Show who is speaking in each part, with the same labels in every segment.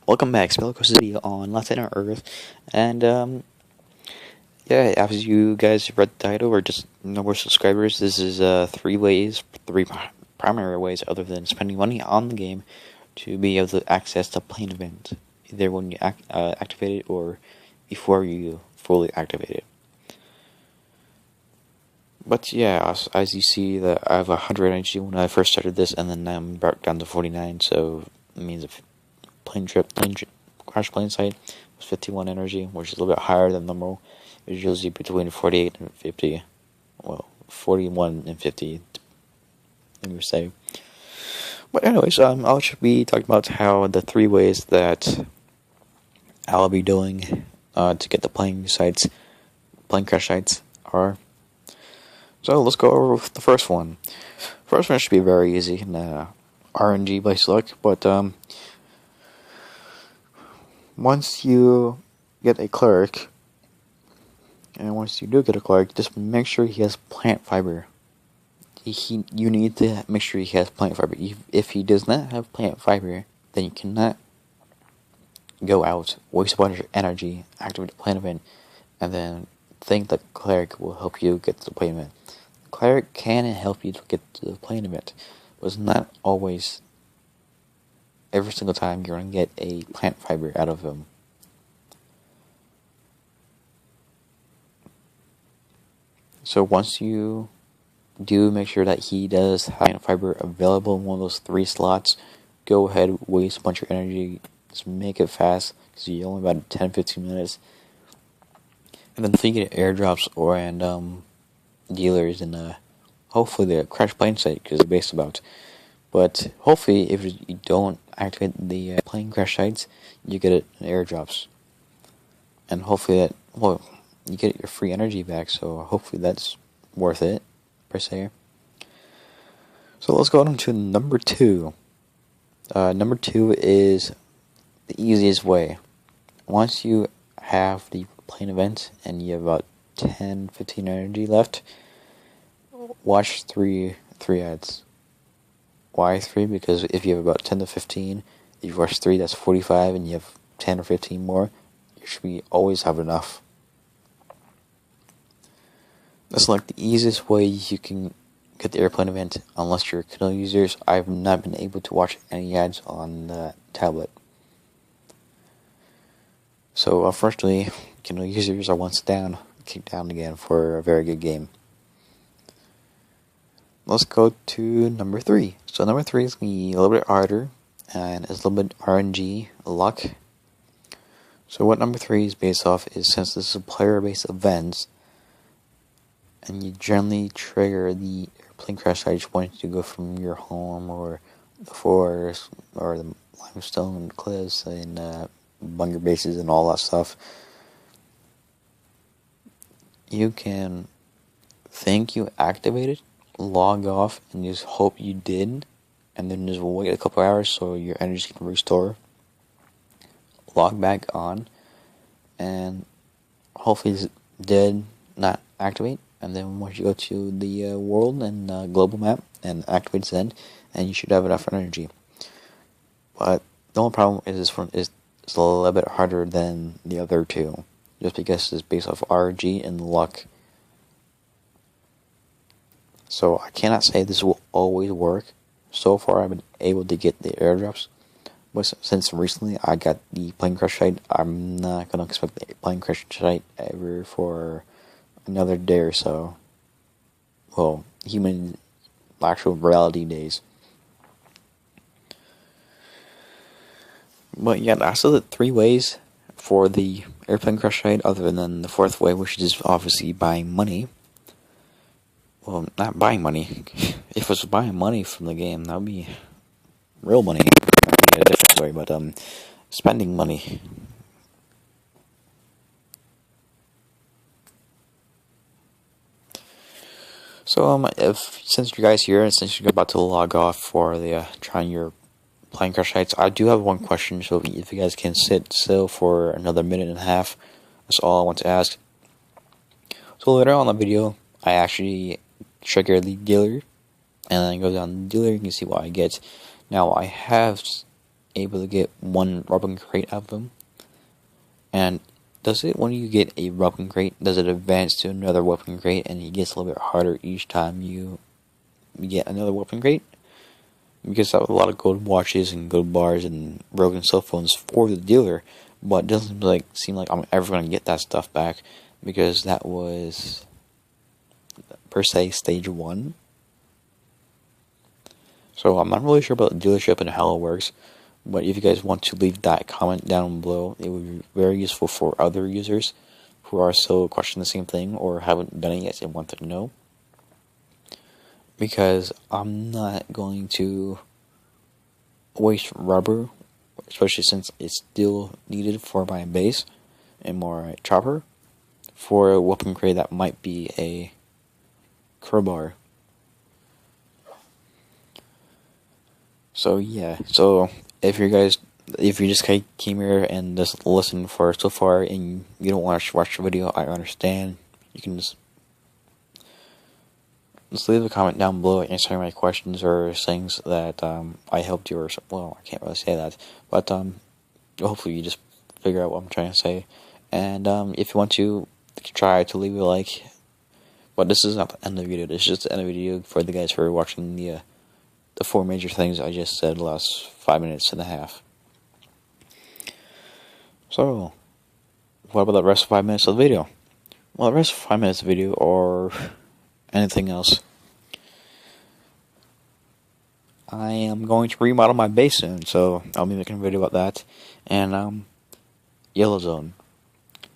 Speaker 1: Welcome back, Spellcoast's video on Last Night on Earth, and yeah, as you guys read the title, or just no more subscribers, this is three primary ways other than spending money on the game to be able to access the plane event, either when you activate it or before you fully activate it. But yeah, as you see, that I have 100 energy when I first started this, and then I'm back down to 49, so it means if crash plane site was 51 energy, which is a little bit higher than normal. It's usually between 48 and 50. Well, 41 and 50, let me say. But anyways, I should be talking about how the three ways that I'll be doing to get the plane crash sites are. So let's go over with the first one. First one should be very easy, RNG based luck, but once you get a cleric, and once you do get a cleric, just make sure he has plant fiber. You need to make sure he has plant fiber. If he does not have plant fiber, then you cannot go out, waste a bunch of energy, activate the plant event, and then think that cleric will help you get to the plant event. Cleric can help you to get to the plant event, but it's not always. Every single time you're going to get a plant fiber out of him. So once you do make sure that he does have plant fiber available in one of those 3 slots, go ahead, waste a bunch of energy, just make it fast, because you're only about 10-15 minutes. And then if you get airdrops and dealers, and hopefully the crash plane site, because they're based about. But hopefully, if you don't activate the plane crash sites, you get it in airdrops. And hopefully you get your free energy back, so hopefully that's worth it, per se. So let's go on to number 2. Number 2 is the easiest way. Once you have the plane event and you have about 10-15 energy left, watch 3 ads. Why 3? Because if you have about 10 to 15, if you watch 3, that's 45, and you have 10 or 15 more, you should always have enough. That's like the easiest way you can get the airplane event, unless you're Kindle users. I've not been able to watch any ads on the tablet. So unfortunately, Kindle users are once down, kicked down again for a very good game. Let's go to number 3. So number 3 is going to be a little bit harder, and it's a little bit RNG luck. So what number 3 is based off is, since this is a player-based event, and you generally trigger the airplane crash site once you go from your home or the forest or the limestone cliffs and bunker bases and all that stuff, you can think you activated, log off, and just hope you did, and then just wait a couple hours so your energy can restore, log back on, and hopefully it did not activate. And then once you go to the world and global map and activate Zen, and you should have enough energy. But the only problem is this one is a little bit harder than the other 2, just because it's based off RNG and luck. So I cannot say this will always work. So far I've been able to get the airdrops, but since recently I got the plane crash site, I'm not going to expect the plane crash site ever for another day or so. Well, actual reality days. But yeah, that's the 3 ways for the airplane crash site, other than the 4th way, which is obviously buying money. Well, not buying money. If it was buying money from the game, that would be real money. That would be a different story, but spending money. So since you guys here, and since you're about to log off for the trying your plane crash sites, I do have one question. So if you guys can sit still for another minute and a half, that's all I want to ask. So later on in the video, I actually trigger the dealer, and then go down the dealer. You can see what I get. Now I have able to get one weapon crate out of them. And when you get a weapon crate, does it advance to another weapon crate and it gets a little bit harder each time you get another weapon crate? Because I have a lot of gold watches and gold bars and broken cell phones for the dealer, but it doesn't seem like I'm ever going to get that stuff back, because that was, per se, stage 1. So I'm not really sure about the dealership and how it works, but if you guys want to leave that comment down below, it would be very useful for other users who are still questioning the same thing or haven't done it yet and want to know. Because I'm not going to waste rubber, especially since it's still needed for my base and more chopper, for a weapon crate that might be a crowbar. So yeah, so if you just came here and just listened for so far and you don't want to watch the video, I understand. You can just leave a comment down below answering my questions or things that I helped you, or well, I can't really say that, but hopefully you just figure out what I'm trying to say. And if you want to try to leave a like, but this is not the end of the video. This is just the end of the video for the guys who are watching the 4 major things I just said the last 5 minutes and a half. So, what about the rest of 5 minutes of the video? Well, the rest of 5 minutes of the video, or anything else, I am going to remodel my base soon, so I'll be making a video about that. And Yellow Zone.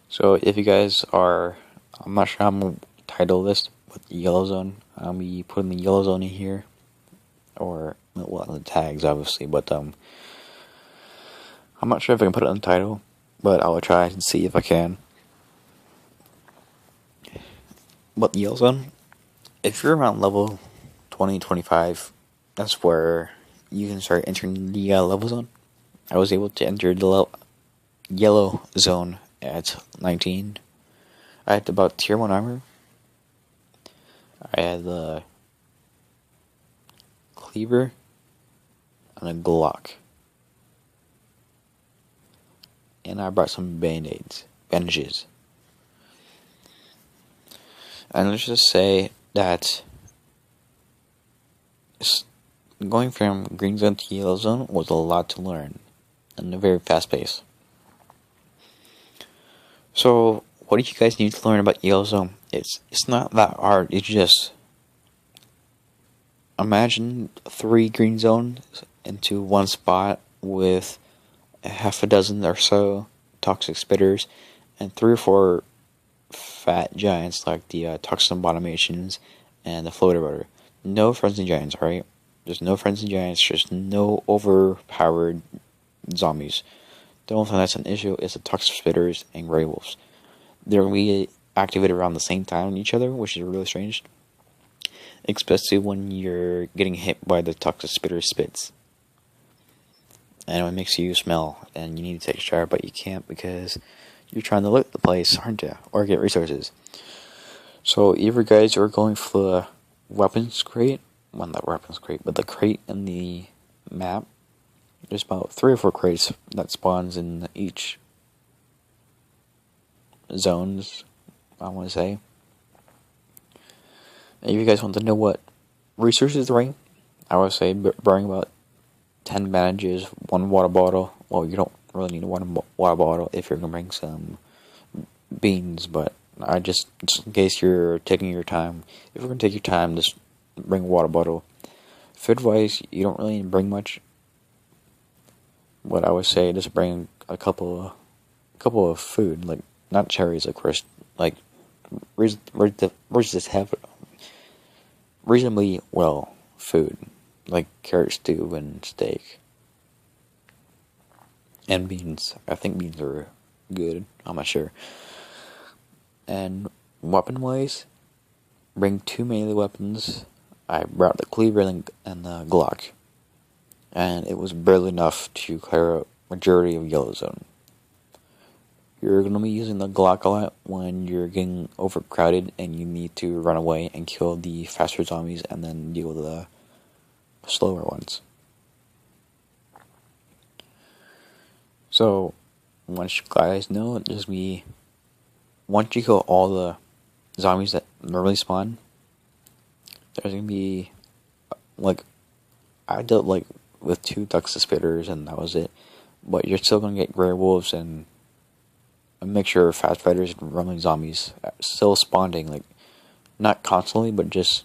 Speaker 1: So if you guys are, I'm not sure how I'm going to title this, but Yellow Zone, I'll be putting the Yellow Zone in here, or well, the tags obviously, but I'm not sure if I can put it in the title, but I'll try and see if I can. But the Yellow Zone, if you're around level 20, 25, that's where you can start entering the level zone. I was able to enter the Yellow Zone at 19. I had about tier 1 armor. I had the cleaver and a Glock. And I brought some bandages. And let's just say that going from green zone to yellow zone was a lot to learn, and a very fast pace. So, what do you guys need to learn about yellow zone? It's not that hard. It's just imagine 3 green zones into one spot with a half a dozen or so toxic spitters and 3 or 4 fat giants like the toxin abominations and the floater rotor. No frenzy giants, alright? There's no frenzy giants, just no overpowered zombies. The only thing that's an issue is the toxic spitters and gray wolves. They're going to be activated around the same time on each other, which is really strange. Especially when you're getting hit by the toxic spitter spits. And it makes you smell, and you need to take a shower, but you can't because you're trying to loot the place, aren't you? Or get resources. So, if you guys are going for the weapons crate, well, not weapons crate, but the crate in the map, there's about 3 or 4 crates that spawns in each zones, I want to say. And if you guys want to know what resources to bring, I would say bring about 10 bandages, 1 water bottle. Well, you don't really need a water bottle if you're going to bring some beans, but just in case you're taking your time, if you're going to take your time, just bring a water bottle. Food wise, you don't really need to bring much, but I would say just bring a couple of food, like not cherries, of course, like just have reasonably well food, like carrot stew and steak. And beans. I think beans are good. I'm not sure. And weapon-wise, bring 2 melee weapons. I brought the cleaver and the Glock. And it was barely enough to clear a majority of yellow zone. You're going to be using the Glock a lot when you're getting overcrowded and you need to run away and kill the faster zombies and then deal with the slower ones. So, once you guys know, there's gonna be, once you kill all the zombies that normally spawn, there's gonna be, like, I dealt, like, with 2 ducks of spitters, and that was it. But you're still gonna get gray wolves and a mixture of fast fighters and roaming zombies still spawning, like, not constantly, but just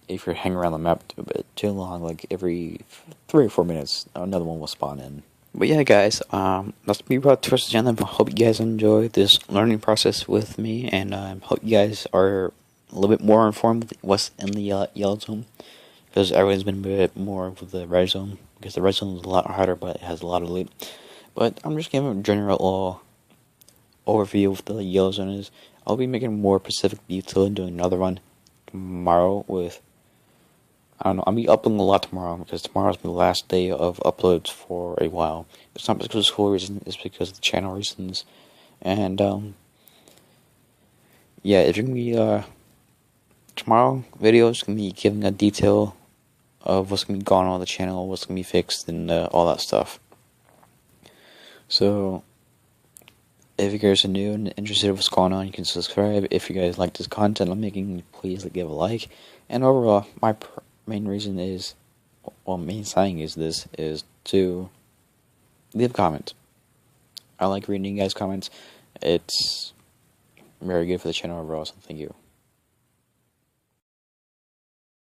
Speaker 1: if you're hanging around the map a bit too long, like every 3 or 4 minutes, another one will spawn in. But yeah, guys, that's me about towards the channel. I hope you guys enjoy this learning process with me, and hope you guys are a little bit more informed with what's in the yellow zone, because everyone's been a bit more with the red zone, because the red zone is a lot harder, but it has a lot of loot. But I'm just giving a general overview of the yellow zone is. I'll be making more specific detail and doing another one tomorrow with, I don't know, I'll be uploading a lot tomorrow, because tomorrow's my last day of uploads for a while. It's not because of school reasons, it's because of the channel reasons. And, yeah, it's gonna be, tomorrow video is gonna be giving a detail of what's gonna be going on the channel, what's gonna be fixed, and all that stuff. So, if you guys are new and interested in what's going on, you can subscribe. If you guys like this content I'm making, please give a like. And overall, my main reason is, well, main saying is this, is to leave a comment. I like reading you guys' comments. It's very good for the channel overall, so thank you.